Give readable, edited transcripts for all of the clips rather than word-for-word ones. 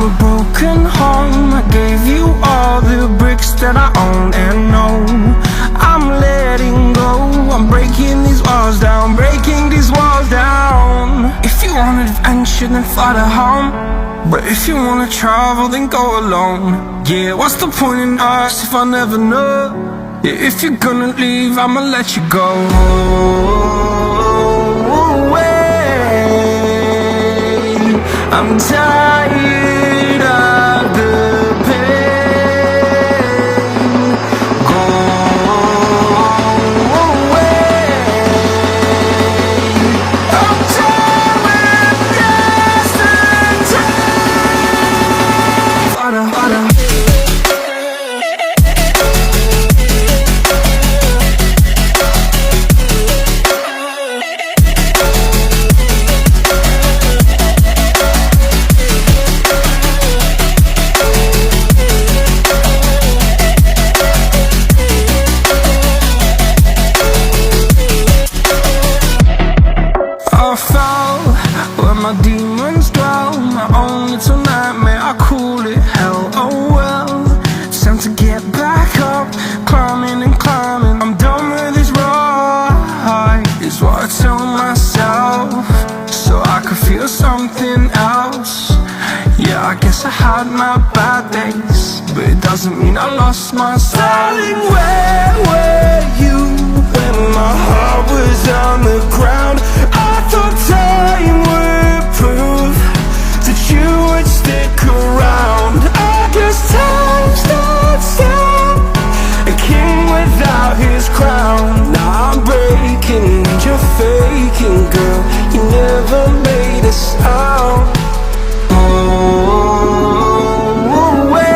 a broken home. I gave you all the bricks that I own and know. I'm letting go, I'm breaking these walls down, breaking these walls down. If you want adventure, then fly to home. But if you wanna travel, then go alone. Yeah, what's the point in us if I never know? Yeah, if you're gonna leave, I'ma let you go. I'm tired of the pain. Go away. I'm tired with yesterday. Harder, harder. My demons dwell, my own little nightmare, I call it hell. Oh well, it's time to get back up, climbing and climbing. I'm done with this ride, is what I tell myself, so I could feel something else. Yeah, I guess I had my bad days, but it doesn't mean I lost my soul. Darling, where were you when my heart was on the ground? I thought time would prove that you would stick around. I guess time stood still, a king without his crown. Now I'm breaking and you're faking, girl. You never made a sound. Oh, wait,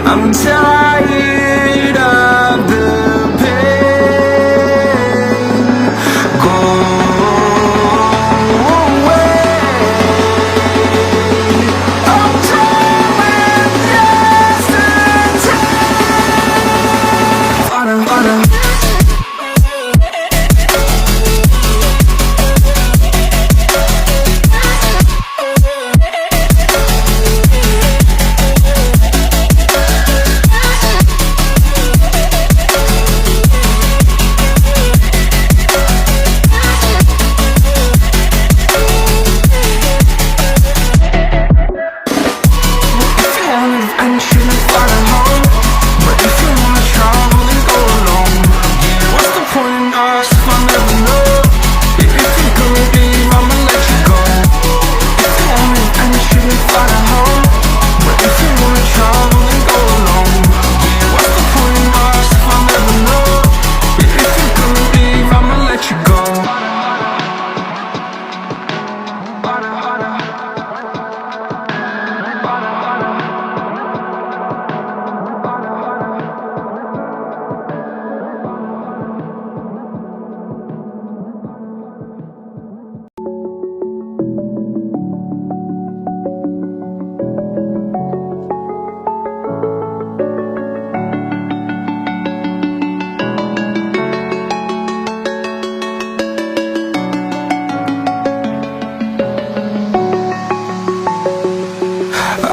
I'm tired of the pain. Go away. I'm tired with yesterday. Harder, harder.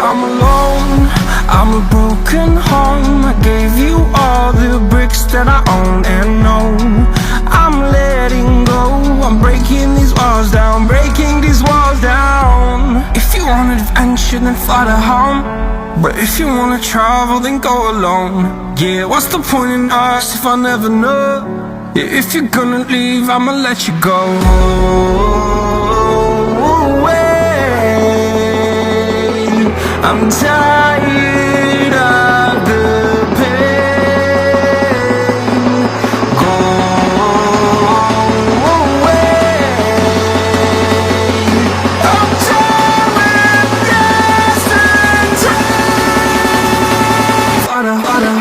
I'm alone, I'm a broken home. I gave you all the bricks that I own and know. I'm letting go, I'm breaking these walls down, breaking these walls down. If you want adventure, then fly to home. But if you wanna travel, then go alone. Yeah, what's the point in us if I never know? Yeah, if you're gonna leave, I'ma let you go. I'm tired of the pain. Go away. I'm tired with yesterday. Harder, harder.